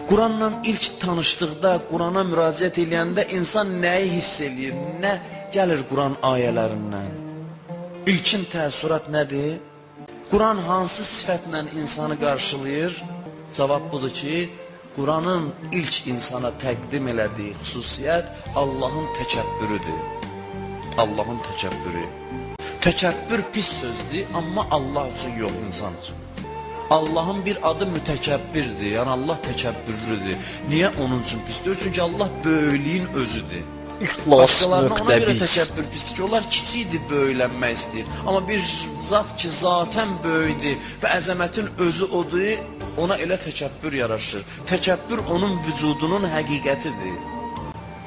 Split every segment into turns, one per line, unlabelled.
Quranla ilk tanışdıqda, Qurana müraciət edəndə insan nəyi hiss edir, nə gəlir Quran ayələrindən? İlkin təəssürat nədir? Quran hansı sifətlə insanı qarşılayır? Cavab budur ki, Quranın ilk insana təqdim elədiyi xüsusiyyət Allahın təkəbbürüdür. Allahın təkəbbürü. Təkəbbür pis sözdür, amma Allah üçün yox, insan üçün. Allahın bir adı mütəkəbbirdir, yəni Allah təkəbbürlüdür. Niyə onun üçün pisdir? Çünki Allah böyüklüyün özüdür. Başqalarına ona görə təkəbbür pisdir ki, onlar kiçikdir, böyülənmək istəyir. Amma bir zat ki, zatən böyüdür və əzəmətin özü odur, ona elə təkəbbür yaraşır. Təkəbbür onun vücudunun həqiqətidir.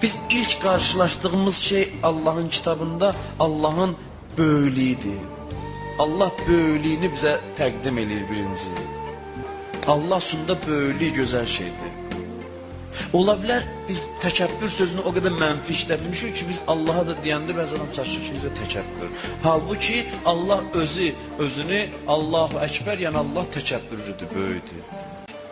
Biz ilk qarşılaşdığımız şey Allahın kitabında Allahın böyüklüyüdür. Allah böyüklüyünü bizə təqdim edir birinci. Allah üçün də böyüklük gözəl şeydir. Ola bilər biz təkəbbür sözünü o qədər mənfi işlətmişik ki, biz Allaha da deyəndə bəzi adam çaşır ki, bizə təkəbbür. Halbuki Allah özünü Allahu Əkbər, yəni Allah təkəbbürlüdür, böyüdür.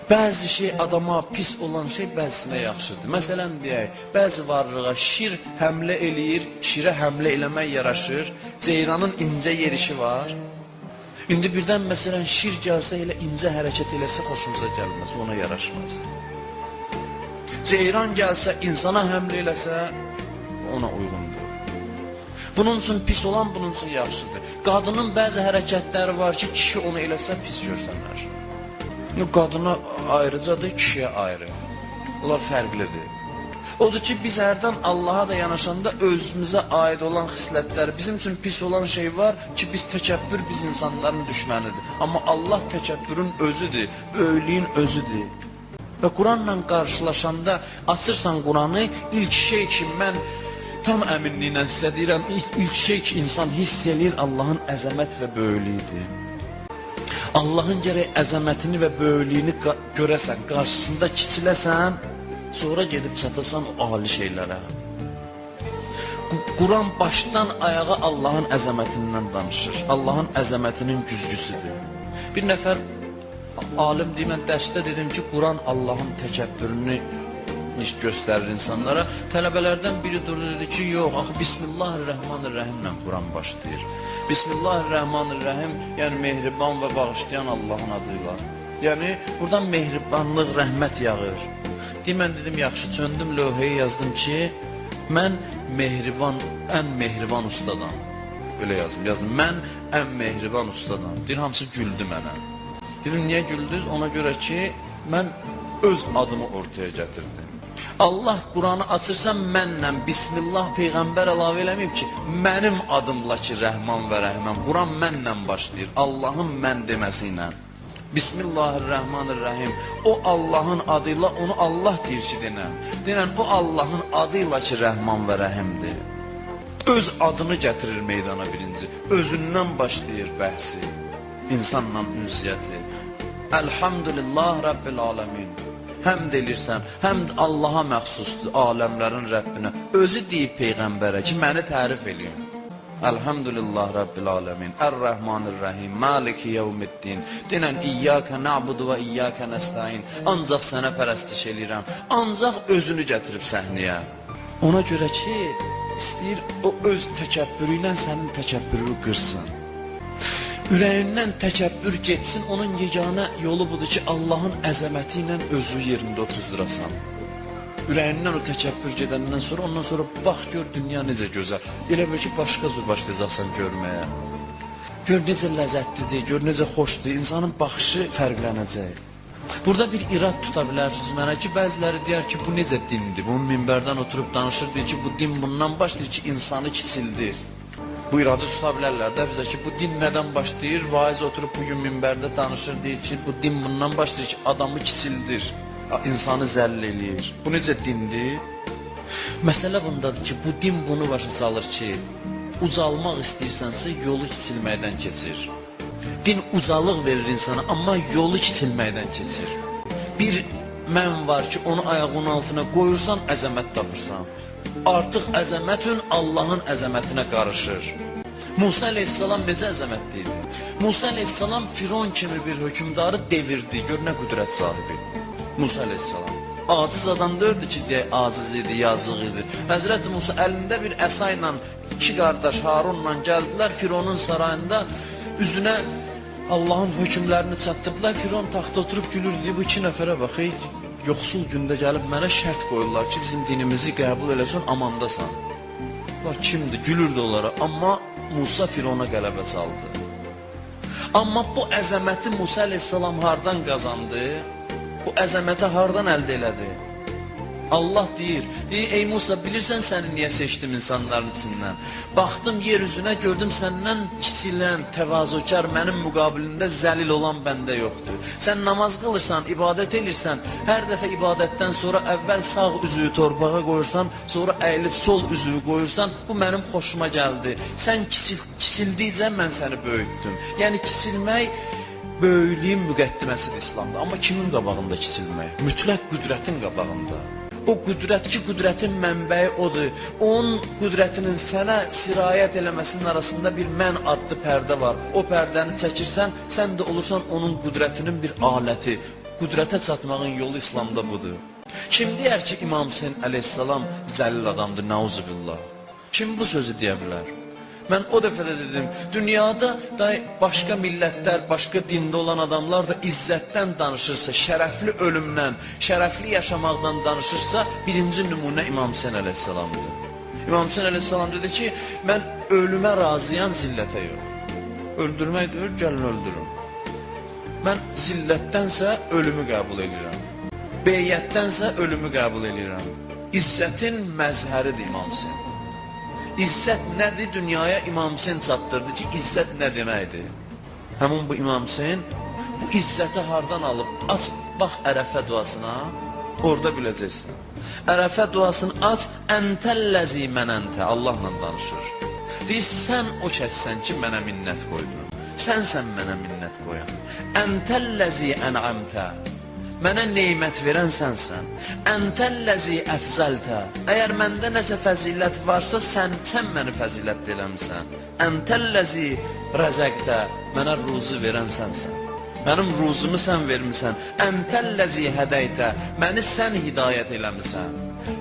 Bəzi şey adama pis olan şey bəzisinə yaxşıdır. Məsələn deyək, bəzi varlığa şir həmlə eləyir, şirə həmlə eləmək yaraşır, ceyranın incə yerişi var. İndi birdən məsələn şir gəlsə elə incə hərəkət eləsə xoşumuza gəlməz, ona yaraşmaz. Ceyran gəlsə, insana həmlə eləsə, ona uyğundur. Bunun üçün pis olan, bunun üçün yaxşıdır. Qadının bəzi hərəkətləri var ki, kişi onu eləsə pis görsənər. Qadına ayrıcadır, kişiyə ayrı. Onlar fərqlidir. Odur ki, biz hərdən Allaha da yanaşanda özümüzə aid olan xislətlər, bizim üçün pis olan şey var ki, biz təkəbbür biz insanların düşmənidir. Amma Allah təkəbbürün özüdür, böyüklüyün özüdür. Və Quranla qarşılaşanda açırsan Quranı, ilk şey ki, mən tam əminliklə sizə deyirəm, ilk şey ki, insan hiss edir Allahın əzəmət və böyüklüyüdür. Allahın gərək əzəmətini və böyüklüyünü görəsən, qarşısında kiçiləsən, sonra gedib çatasan o ali şeylərə. Quran başdan ayağa Allahın əzəmətindən danışır. Allahın əzəmətinin güzgüsüdür. Bir nəfər alim deyim, mən dərsdə dedim ki, Quran Allahın təkəbbürünü göstərir insanlara. Tələbələrdən biri durdu, dedi ki, yox, axı Bismillahirrahmanirrahimlə Quran başlayır. Bismillahirrahmanirrahim, yəni mehriban və bağışlayan Allahın adıyla. Yəni, buradan mehribanlıq, rəhmət yağır. Mən dedim, yaxşı, çöndüm, lövhəyə yazdım ki, mən mehriban, ən mehriban ustadan. Belə yazdım, mən ən mehriban ustadan. Deyir, hamısı güldü mənə. Dedim, niyə güldünüz? Ona görə ki, mən öz adımı ortaya gətirdim. Allah Quranı açırsan mənlə, Bismillah Peyğəmbər əlavə eləməyib ki, mənim adımla ki, Rəhman və Rəhmən. Quran mənlə başlayır, Allahın mən deməsi ilə. Bismillahirrahmanirrahim. O Allahın adıyla, onu Allah deyir ki, denən o Allahın adıyla ki, Rəhman və Rəhimdir. Öz adını gətirir meydana birinci, özündən başlayır bəhsi, insanla ünsiyyəti. Elhamdülillah Rabbil aləmin. Həmd elirsən, həmd Allaha məxsusdur, aləmlərin Rəbbinə. Özü deyib Peyğəmbərə ki, məni tərif eləyin. Elhamdülillah Rabbil aləmin, Ər-Rəhmanir-Rəhim, Maliki yevmiddin. Denən, İyyəkə na'budu və İyyəkə nəstəin. Ancaq sənə pərəstiş eləyirəm, ancaq özünü gətirib səhnəyə. Ona görə ki, istəyir o öz təkəbbürü ilə sənin təkəbbürünü qırsın. Ürəyindən təkəbbür getsin, onun yeganə yolu budur ki, Allahın əzəməti ilə özü yerində otuzdurasan. Ürəyindən o təkəbbür gedəndən sonra, ondan sonra bax, gör dünya necə gözəl. Elə bir ki, başqa cür başlayacaqsan görməyə. Gör necə ləzzətlidir, gör necə xoşdur, insanın baxışı fərqlənəcək. Burada bir irad tuta bilərsiniz mənə ki, bəziləri deyər ki, bu necə dindir? Bunun minbərdən oturub danışır, deyir ki, bu din bundan başlayır ki, insanı kiçildir. Bu iradı tuta bilərlər də bizə ki, bu din nədən başlayır? Vaiz oturub bugün minbərdə danışır, deyir ki, bu din bundan başlayır ki, adamı kiçildir, insanı zəll eləyir. Bu necə dindir? Məsələ bundadır ki, bu din bunu başa salır ki, ucalmaq istəyirsənsə yolu kiçilməkdən keçir. Din ucalıq verir insana, amma yolu kiçilməkdən keçir. Bir mən var ki, onu ayağının altına qoyursan, əzəmət tapırsan. Artıq əzəmətin Allahın əzəmətinə qarışır. Musa aleyhissalam necə əzəmətli idi? Musa aleyhissalam Firon kimi bir hökümdarı devirdi. Gör nə qüdrət sahibi. Musa aleyhissalam. Aciz adam deyirdi ki, deyək, aciz idi, yazıq idi. Həzrəti Musa əlində bir əsa ilə iki qardaş Harunla gəldilər Fironun sarayında. Üzünə Allahın hökmlərini çatdırdılar. Firon taxta oturub gülürdü. Bu iki nəfərə bax, yoxsul gündə gəlib mənə şərt qoyurlar ki, bizim dinimizi qəbul eləsən, amandasan. Bunlar kimdir? Gülürdü onlara. Amma Musa Firona qələbə çaldı. Amma bu əzəməti Musa aleyhissalam hardan qazandı? Bu əzəməti hardan əldə elədi? Allah deyir, ey Musa, bilirsən səni niyə seçdim insanların içindən? Baxdım yer üzünə, gördüm səndən kiçilən, təvazökar, mənim müqabilində zəlil olan bəndə yoxdur. Sən namaz qılırsan, ibadət edirsən, hər dəfə ibadətdən sonra əvvəl sağ üzüyü torpağa qoyursan, sonra əyilib sol üzüyü qoyursan, bu mənim xoşuma gəldi. Sən kiçildikcə mən səni böyütdüm. Yəni kiçilmək böyüklüyün müqəddiməsidir İslamda. Amma kimin qabağında kiçilmək? Mütləq qüdrətin qabağında. O qüdrət ki, qüdrətin mənbəyi odur. Onun qüdrətinin sənə sirayət eləməsinin arasında bir mən adlı pərdə var. O pərdəni çəkirsən, sən də olursan onun qüdrətinin bir aləti. Qüdrətə çatmağın yolu İslamda budur. Kim deyər ki, İmam Hüseyin əleyhissalam zəlil adamdır, nauzubillah? Kim bu sözü deyə bilər? Mən o dəfə də dedim, dünyada da başqa millətlər, başqa dində olan adamlar da izzətdən danışırsa, şərəfli ölümdən, şərəfli yaşamaqdan danışırsa, birinci nümunə İmam Hüseyin əleyhissalamdır. İmam Hüseyin əleyhissalam dedi ki, mən ölümə razıyam, zillətə yox. Öldürmək deyir, gəlin öldürün. Mən zillətdənsə ölümü qəbul edirəm. Beyyətdənsə ölümü qəbul edirəm. İzzətin məzhəridir İmam Hüseyin. İzzət nədir? Dünyaya İmam Hüseyin çatdırdı ki, İzzət nə deməkdir? Həmin bu İmam Hüseyin bu izzəti hardan alıb? Aç, bax Ərəfə duasına, orada biləcəksin. Ərəfə duasını aç, əntəlləzi mənəntə, Allahla danışır. Deyir, sən o kəssən ki, mənə minnət qoydun. Sənsən mənə minnət qoyan. Əntəlləzi ənəmtə, mənə neymət verən sənsən. Əntəlləzi əfzəltə, əgər məndə nəsə fəzilət varsa, sən məni fəzilət eləmsən. Əntəlləzi rəzəqtə, mənə ruzu verən sənsən. Mənim ruzumu sən vermisən. Əntəlləzi hədəytə, məni sən hidayət eləmisən.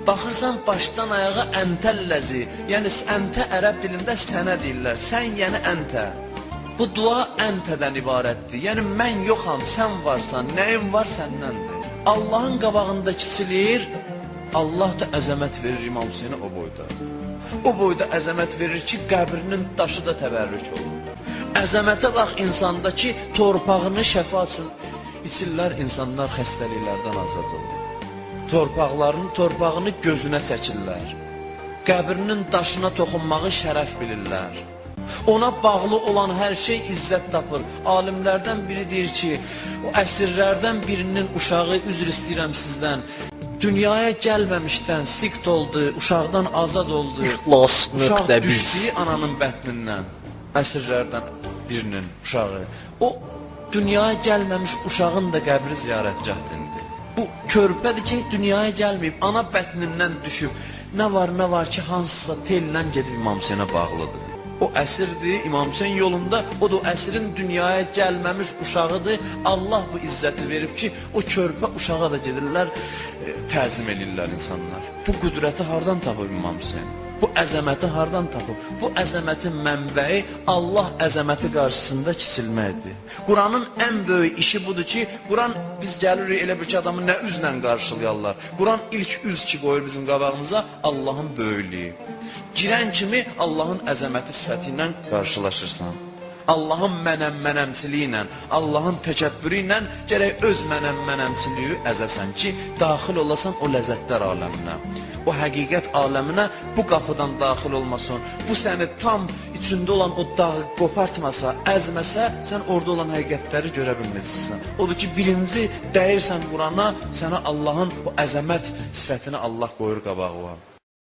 Baxırsan başdan ayağa əntəlləzi, yəni əntə ərəb dilində sənə deyirlər, sən yəni əntə. Bu dua əntədən ibarətdir. Yəni mən yoxam, sən varsan, nəyin var səndəndir. Allahın qabağında kiçilir, Allah da əzəmət verir İmam Hüseyinə o boyda. O boyda əzəmət verir ki, qəbrinin daşı da təbərrük olur. Əzəmətə bax insanda ki, torpağını şəfa üçün içirlər, insanlar xəstəliklərdən azad olur. Torpağını gözünə çəkirlər. Qəbrinin daşına toxunmağı şərəf bilirlər. Ona bağlı olan hər şey izzət tapır. Alimlərdən biri deyir ki, o əsirlərdən birinin uşağı, üzr istəyirəm sizdən, dünyaya gəlməmişdən sikt oldu, uşaqdan azad oldu. Uşaq düşdü ananın bətnindən, əsirlərdən birinin uşağı. O dünyaya gəlməmiş uşağın da qəbri ziyarətgahındır. Bu körpədir ki, dünyaya gəlməyib, ana bətnindən düşüb. Nə var ki, hansısa tellə gedib İmam Hüseyinə bağlıdır. O əsirdir, İmam Hüseyin yolunda, o da oəsirin dünyaya gəlməmiş uşağıdır. Allah bu izzəti verib ki, o körpə uşağa da gedirlər, təzim edirlər insanlar. Bu qüdrəti hardan tapıb İmam Hüseyin? Bu əzəməti hardan tapıb? Bu əzəmətin mənbəyi Allah əzəməti qarşısında kiçilməkdir. Quranın ən böyük işi budur ki, Quran biz gəlirik elə bir ki, adamı nə üzlə qarşılayarlar. Quran ilk üz ki qoyur bizim qabağımıza, Allahın böyüklüyü. Girən kimi Allahın əzəməti sifəti ilə qarşılaşırsan. Allahın mənəmçiliyi ilə, Allahın təkəbbürü ilə gərək öz mənəmçiliyi əzəsən ki, daxil olasan o ləzzətlər aləminə. O həqiqət aləminə bu qapıdan daxil olmasın. Bu səni tam içində olan o dağı qopartmasa, əzməsə, sən orada olan həqiqətləri görə bilməzsən. Odur ki, birinci dəyirsən Qurana, sənə Allahın o əzəmət sifətini Allah qoyur qabağa.